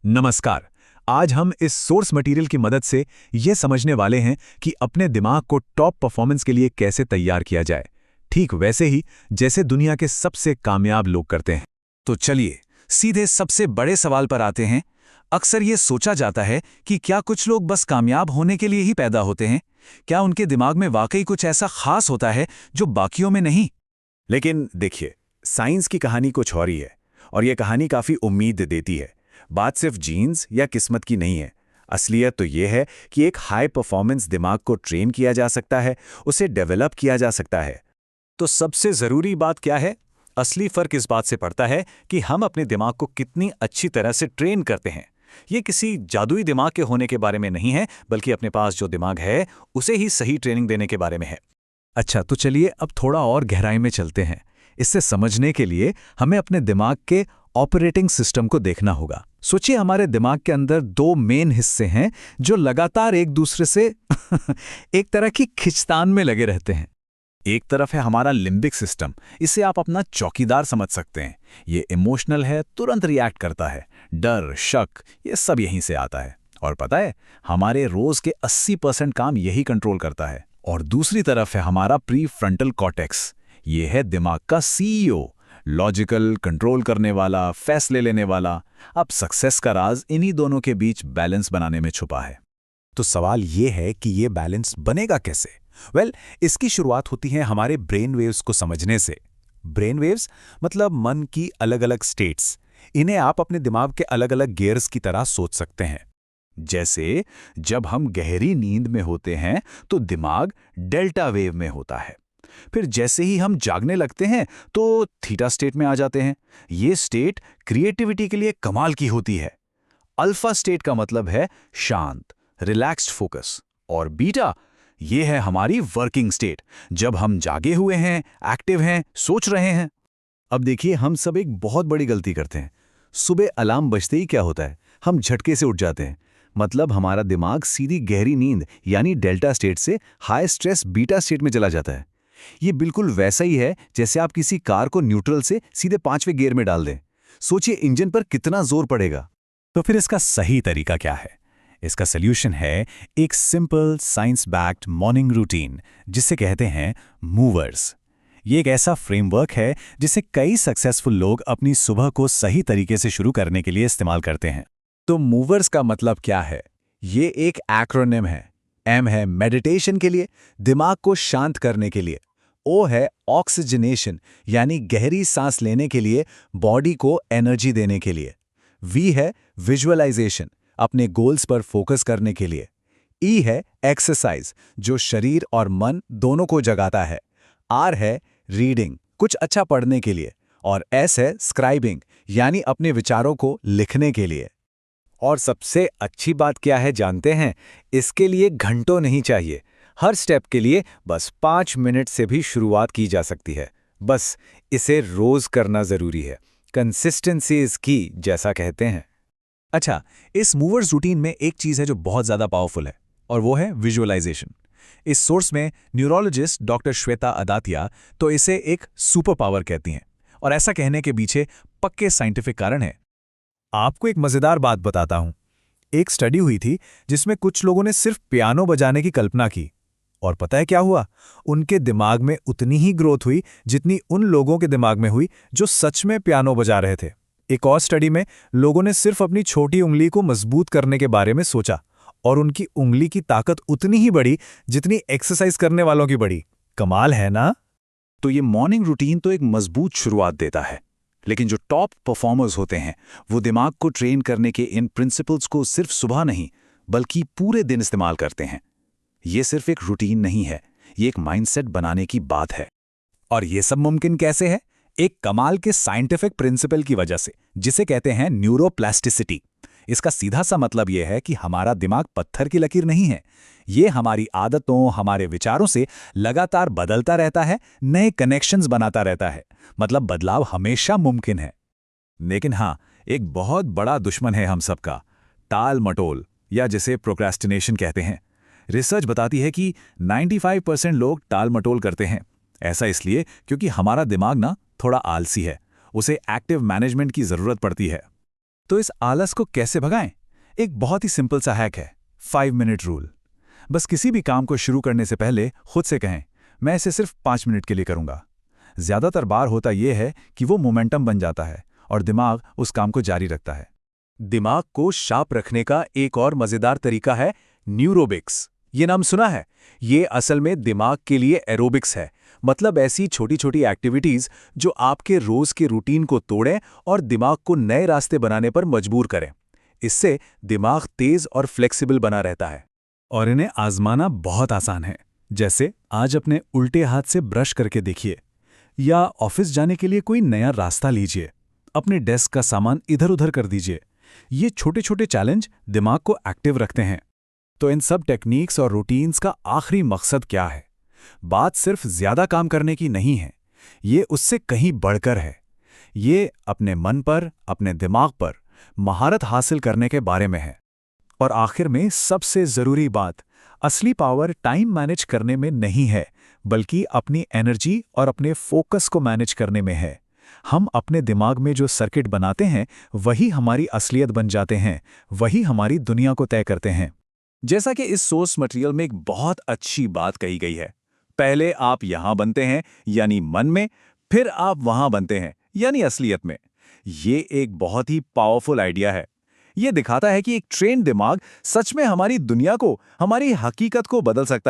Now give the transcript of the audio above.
नमस्कार। आज हम इस सोर्स मटेरियल की मदद से ये समझने वाले हैं कि अपने दिमाग को टॉप परफॉर्मेंस के लिए कैसे तैयार किया जाए, ठीक वैसे ही जैसे दुनिया के सबसे कामयाब लोग करते हैं। तो चलिए सीधे सबसे बड़े सवाल पर आते हैं। अक्सर ये सोचा जाता है कि क्या कुछ लोग बस कामयाब होने के लिए ही पैदा होते हैं? क्या उनके दिमाग में वाकई कुछ ऐसा खास होता है जो बाकियों में नहीं? लेकिन देखिए, साइंस की कहानी कुछ और ही है, और यह कहानी काफी उम्मीद देती है। बात सिर्फ जीन्स या किस्मत की नहीं है। असलियत तो यह है कि एक हाई परफॉर्मेंस दिमाग को ट्रेन किया जा सकता है, उसे डेवलप किया जा सकता है। तो सबसे ज़रूरी बात क्या है? असली फ़र्क इस बात से पड़ता है कि हम अपने दिमाग को कितनी अच्छी तरह से ट्रेन करते हैं। ये किसी जादुई दिमाग के होने के बारे में नहीं है, बल्कि अपने पास जो दिमाग है उसे ही सही ट्रेनिंग देने के बारे में है। अच्छा, तो चलिए अब थोड़ा और गहराई में चलते हैं। इससे समझने के लिए हमें अपने दिमाग के ऑपरेटिंग सिस्टम को देखना होगा। सोचिए, हमारे दिमाग के अंदर दो मेन हिस्से हैं जो लगातार एक दूसरे से एक तरह की खिंचतान में लगे रहते हैं। एक तरफ है हमारा लिम्बिक सिस्टम, इसे आप अपना चौकीदार समझ सकते हैं। ये इमोशनल है, तुरंत रिएक्ट करता है। डर, शक, ये सब यहीं से आता है। और पता है, हमारे रोज के 80% काम यही कंट्रोल करता है। और दूसरी तरफ है हमारा प्री फ्रंटल कॉर्टेक्स। ये है दिमाग का सीईओ, लॉजिकल, कंट्रोल करने वाला, फैसले लेने वाला। अब सक्सेस का राज इन्हीं दोनों के बीच बैलेंस बनाने में छुपा है। तो सवाल ये है कि ये बैलेंस बनेगा कैसे? इसकी शुरुआत होती है हमारे ब्रेन वेव्स को समझने से। ब्रेन वेव्स मतलब मन की अलग अलग स्टेट्स। इन्हें आप अपने दिमाग के अलग अलग गियर्स की तरह सोच सकते हैं। जैसे जब हम गहरी नींद में होते हैं तो दिमाग डेल्टा वेव में होता है। फिर जैसे ही हम जागने लगते हैं तो थीटा स्टेट में आ जाते हैं। ये स्टेट क्रिएटिविटी के लिए कमाल की होती है। अल्फा स्टेट का मतलब है शांत, रिलैक्स्ड फोकस। और बीटा, ये है हमारी वर्किंग स्टेट, जब हम जागे हुए हैं, एक्टिव हैं, सोच रहे हैं। अब देखिए, हम सब एक बहुत बड़ी गलती करते हैं। सुबह अलार्म बजते ही क्या होता है, हम झटके से उठ जाते हैं। मतलब हमारा दिमाग सीधी गहरी नींद यानी डेल्टा स्टेट से हाई स्ट्रेस बीटा स्टेट में चला जाता है। ये बिल्कुल वैसा ही है जैसे आप किसी कार को न्यूट्रल से सीधे 5वें गियर में डाल दें। सोचिए इंजन पर कितना जोर पड़ेगा। तो फिर इसका सही तरीका क्या है? इसका सल्यूशन है एक simple science backed morning routine, जिसे कहते हैं मूवर्स। ये एक ऐसा फ्रेमवर्क है जिसे कई सक्सेसफुल लोग अपनी सुबह को सही तरीके से शुरू करने के लिए इस्तेमाल करते हैं। तो मूवर्स का मतलब क्या है? ये एक एक्रोनिम है। एम है मेडिटेशन के लिए, दिमाग को शांत करने के लिए। ओ है ऑक्सीजनेशन यानी गहरी सांस लेने के लिए, बॉडी को एनर्जी देने के लिए। वी है विजुअलाइजेशन, अपने गोल्स पर फोकस करने के लिए। ई है एक्सरसाइज, जो शरीर और मन दोनों को जगाता है। आर है रीडिंग, कुछ अच्छा पढ़ने के लिए। और एस है स्क्राइबिंग, यानी अपने विचारों को लिखने के लिए। और सबसे अच्छी बात क्या है जानते हैं? इसके लिए घंटों नहीं चाहिए। हर स्टेप के लिए बस 5 मिनट से भी शुरुआत की जा सकती है। बस इसे रोज करना जरूरी है। कंसिस्टेंसी इज की, जैसा कहते हैं। अच्छा, इस मूवर्स रूटीन में एक चीज़ है जो बहुत ज़्यादा पावरफुल है, और वो है विजुअलाइजेशन। इस सोर्स में न्यूरोलॉजिस्ट डॉक्टर श्वेता अदातिया तो इसे एक सुपर पावर कहती हैं, और ऐसा कहने के पीछे पक्के साइंटिफिक कारण हैं। आपको एक मज़ेदार बात बताता हूं। एक स्टडी हुई थी जिसमें कुछ लोगों ने सिर्फ पियानो बजाने की कल्पना की, और पता है क्या हुआ? उनके दिमाग में उतनी ही ग्रोथ हुई जितनी उन लोगों के दिमाग में हुई जो सच में पियानो बजा रहे थे। एक और स्टडी में लोगों ने सिर्फ अपनी छोटी उंगली को मजबूत करने के बारे में सोचा, और उनकी उंगली की ताकत उतनी ही बढ़ी जितनी एक्सरसाइज करने वालों की बढ़ी। कमाल है ना? तो ये मॉर्निंग रूटीन तो एक मजबूत शुरुआत देता है, लेकिन जो टॉप परफॉर्मर्स होते हैं वो दिमाग को ट्रेन करने के इन प्रिंसिपल्स को सिर्फ सुबह नहीं बल्कि पूरे दिन इस्तेमाल करते हैं। ये सिर्फ एक रूटीन नहीं है, ये एक माइंडसेट बनाने की बात है। और ये सब मुमकिन कैसे है? एक कमाल के साइंटिफिक प्रिंसिपल की वजह से, जिसे कहते हैं न्यूरोप्लास्टिसिटी। इसका सीधा सा मतलब यह है कि हमारा दिमाग पत्थर की लकीर नहीं है। ये हमारी आदतों, हमारे विचारों से लगातार बदलता रहता है, नए कनेक्शंस बनाता रहता है। मतलब बदलाव हमेशा मुमकिन है। लेकिन हाँ, एक बहुत बड़ा दुश्मन है हम सबका, टाल मटोल, या जिसे प्रोक्रेस्टिनेशन कहते हैं। रिसर्च बताती है कि 95% लोग टाल मटोल करते हैं। ऐसा इसलिए क्योंकि हमारा दिमाग ना थोड़ा आलसी है, उसे एक्टिव मैनेजमेंट की जरूरत पड़ती है। तो इस आलस को कैसे भगाएं? एक बहुत ही सिंपल सा हैक है, 5 मिनट रूल। बस किसी भी काम को शुरू करने से पहले खुद से कहें, मैं इसे सिर्फ 5 मिनट के लिए करूंगा। ज्यादातर बार होता यह है कि वो मोमेंटम बन जाता है और दिमाग उस काम को जारी रखता है। दिमाग को शार्प रखने का एक और मजेदार तरीका है न्यूरोबिक्स। ये नाम सुना है? ये असल में दिमाग के लिए एरोबिक्स है, मतलब ऐसी छोटी छोटी एक्टिविटीज जो आपके रोज के रूटीन को तोड़ें और दिमाग को नए रास्ते बनाने पर मजबूर करें। इससे दिमाग तेज और फ्लेक्सिबल बना रहता है। और इन्हें आजमाना बहुत आसान है। जैसे आज अपने उल्टे हाथ से ब्रश करके देखिए, या ऑफिस जाने के लिए कोई नया रास्ता लीजिए, अपने डेस्क का सामान इधर उधर कर दीजिए। ये छोटे छोटे चैलेंज दिमाग को एक्टिव रखते हैं। तो इन सब टेक्निक्स और रूटीन्स का आखिरी मकसद क्या है? बात सिर्फ ज्यादा काम करने की नहीं है, ये उससे कहीं बढ़कर है। ये अपने मन पर, अपने दिमाग पर महारत हासिल करने के बारे में है। और आखिर में सबसे जरूरी बात, असली पावर टाइम मैनेज करने में नहीं है, बल्कि अपनी एनर्जी और अपने फोकस को मैनेज करने में है। हम अपने दिमाग में जो सर्किट बनाते हैं वही हमारी असलियत बन जाते हैं, वही हमारी दुनिया को तय करते हैं। जैसा कि इस सोर्स मटेरियल में एक बहुत अच्छी बात कही गई है, पहले आप यहां बनते हैं यानी मन में, फिर आप वहां बनते हैं यानी असलियत में। ये एक बहुत ही पावरफुल आइडिया है। ये दिखाता है कि एक ट्रेन दिमाग सच में हमारी दुनिया को, हमारी हकीकत को बदल सकता है।